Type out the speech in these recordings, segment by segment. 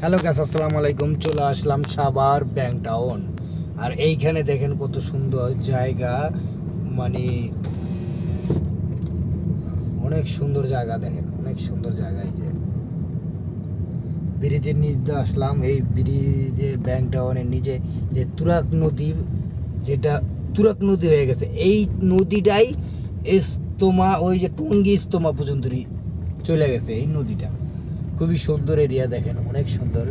Hello গাছ, আসসালামু আলাইকুম। চলে আসলাম সাভার ব্যাংক টাউন। আর এইখানে দেখেন কত সুন্দর জায়গা, মানে অনেক সুন্দর জায়গা। দেখেন অনেক সুন্দর জায়গা। এই যে ব্রিজের নিচ দিয়ে আসলাম। এই ব্রিজে ব্যাংক টাউনের নিচে যে তুরাগ নদী, যেটা তুরাগ নদী হয়ে গেছে, এই নদীটাই ইস্তমা, ওই যে টঙ্গী ইস্তমা পর্যন্ত চলে গেছে এই নদীটা। খুবই সুন্দর এরিয়া, দেখেন অনেক সুন্দর।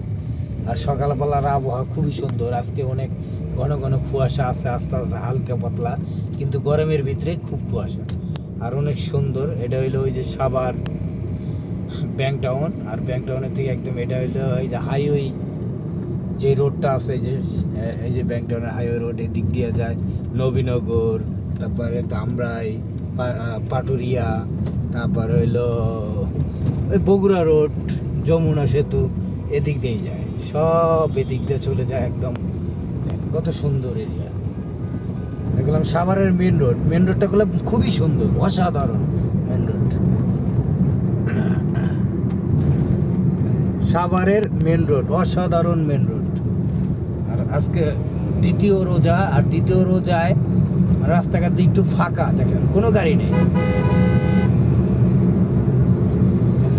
আর সকালবেলার আবহাওয়া খুবই সুন্দর। আজকে অনেক ঘন ঘন কুয়াশা আছে, আস্তে আস্তে হালকা পাতলা, কিন্তু গরমের ভিতরে খুব কুয়াশা। আর অনেক সুন্দর। এটা হইলো ওই যে সাভার ব্যাংক টাউন। আর ব্যাংক টাউনের থেকে একদম এটা হইলো এই যে হাইওয়ে, যে রোডটা আছে, এই যে ব্যাংক টাউনের হাইওয়ে রোড, এদিক দিয়ে যায় নবীনগর, তারপরে ধামরাই, পাটুরিয়া, তারপর হইলো ওই বগুড়া রোড, যমুনা সেতু, এদিক দিয়েই যায়। সব এদিক দিয়ে চলে যায় একদম। কত সুন্দর এরিয়া। দেখলাম সাভারের মেন রোডটা করলাম খুবই সুন্দর, অসাধারণ মেন রোড। সাভারের মেন রোড, অসাধারণ মেন রোড। আর আজকে দ্বিতীয় রোজা, আর দ্বিতীয় রোজায় রাস্তাঘাট একটু ফাঁকা, দেখেন কোনো গাড়ি নেই।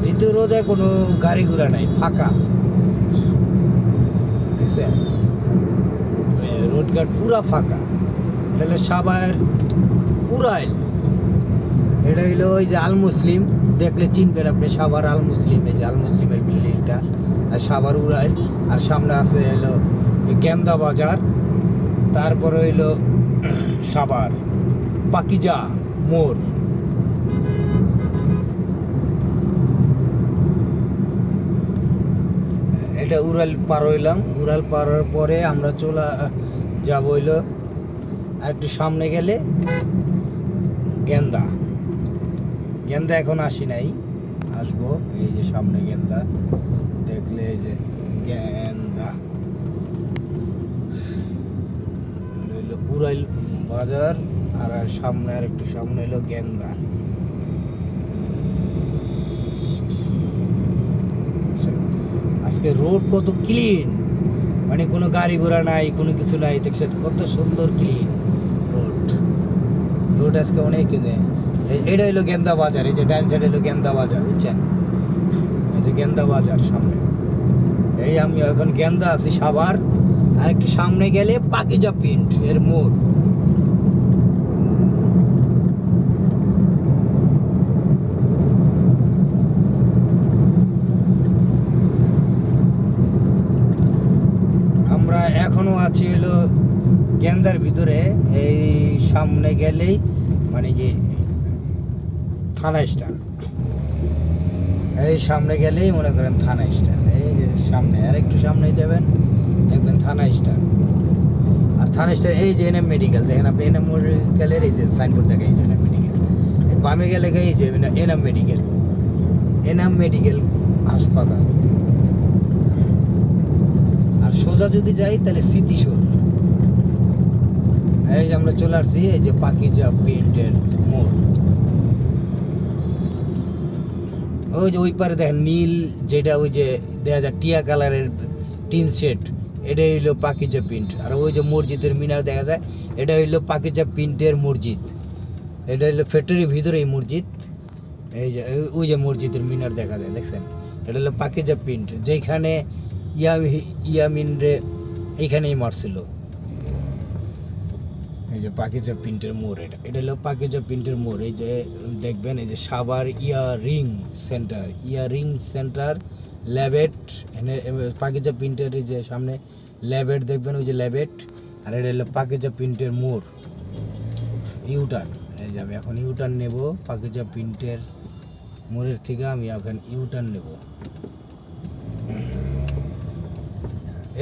দ্বিতীয় রোজায় কোনো গাড়ি ঘোড়া নাই, ফাঁকা। দেখছেন রোডঘাট পুরা ফাঁকা। এটা হলো সাভার উড়াইল। এটা হইলো ওই যে আল মুসলিম, দেখলে চিনবেন আপনি, সাভার আল মুসলিম। এই যে আল মুসলিমের বিল্ডিংটা। আর সাভার উড়াইল। আর সামনে আছে হইলো গেন্দা বাজার। তারপরে হইলো সাভার পাকিজা মোড়। এটা উড়াল পার হইলাম। উড়াল পারার পরে আমরা চলে যাব হইলো আর একটু সামনে গেলে গেন্দা। এখন আসি নাই, আসবো। এই যে সামনে গেন্দা, দেখলে এই যে গেন্দা হইলো উড়াইল বাজার। আর সামনে আর একটু সামনে হইলো গেন্দা। আজকে রোড কত ক্লিন, মানে কোনো গাড়ি ঘোড়া নাই, কোনো কিছু নাই। দেখছেন কত সুন্দর ক্লিন রোড আজকে অনেক। এটা হইলো গেন্দা বাজার। এই যে ডান সাইড হইলো গেন্দা বাজার, বুঝছেন? এই যে গেন্দা বাজার সামনে। এই আমি এখন গেন্দা আছি সাভার। আর একটু সামনে গেলে পাকিজা প্রিন্ট এর মোড়। আমরা এখনো আছি হলো গেন্দার ভিতরে। এই সামনে গেলেই মানে কি থানা স্ট্যান্ড। এই সামনে গেলেই মনে করেন থানা স্ট্যান্ড। এই যে সামনে আর একটু সামনে যাবেন, দেখবেন থানা স্ট্যান্ড। আর থানা স্ট্যান্ড এই যে এনএম মেডিকেল, দেখেন আপনি এনএম মেডিকেলের এই যে সাইনবোর্ড দেখে, এই যে এনএম মেডিকেল। বামে গেলে এই যে এনএম মেডিকেল হাসপাতাল। আর সোজা যদি যাই তাহলে স্মৃতিসৌধ। এই যে আমরা চলে আসছি এই যে পাকিজা প্রিন্টের মোড়। ওই যে ওই পারে দেখেন নীল, যেটা ওই যে দেখা যায় টিয়া কালারের টিন সেট, এটা হইলো পাকিজা প্রিন্ট। আর ওই যে মসজিদের মিনার দেখা যায়, এটা হইলো পাকিজা প্রিন্টের মসজিদ। এটা হইলো ফ্যাক্টরির ভিতরে এই মসজিদ। এই যে ওই যে মসজিদের মিনার দেখা যায়, দেখছেন? এটা হলো পাকিজা প্রিন্ট, যেখানে ইয়ামিন রে এইখানেই মারছিল। এই যে পাকিজা প্রিন্টের মোড়, এটা হলো পাকিজা প্রিন্টের মোড়। এই যে দেখবেন এই যে সাভার ইয়ারিং সেন্টার ল্যাবেট, পাকিজা প্রিন্টের এই যে সামনে ল্যাবেট দেখবেন, ওই যে ল্যাবেট। আর এটা হলো পাকিজা প্রিন্টের মোড়, ইউটার্ন। এই যে আমি এখন ইউটার্ন নেব পাকিজা প্রিন্টের মোড়ের থেকে। আমি এখন ইউটার্ন নেব।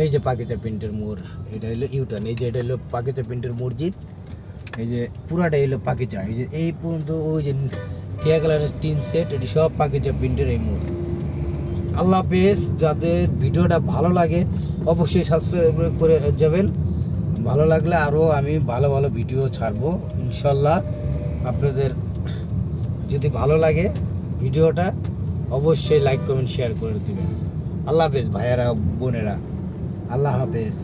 এই যে পাকিজা প্রিন্টের মোড়, এটা হলো ইউটার্ন। এই যে এটা হলো পাকিজা প্রিন্টের মসজিদ। এই যে পুরাটাই হলো পাকিজা। এই যে এই পর্যন্ত ওই যে টিয়া কালারের টিন সেট, এটি সব পাকিজা প্রিন্টের এই মোড়। আল্লাহ হাফেজ। যাদের ভিডিওটা ভালো লাগে অবশ্যই সাবস্ক্রাইব করে যাবেন। ভালো লাগলে আরও আমি ভালো ভালো ভিডিও ছাড়বো ইনশাল্লাহ। আপনাদের যদি ভালো লাগে ভিডিওটা অবশ্যই লাইক কমেন্ট শেয়ার করে দেবেন। আল্লাহ হাফেজ ভাইয়েরা বোনেরা, আল্লাহ হাফেজ।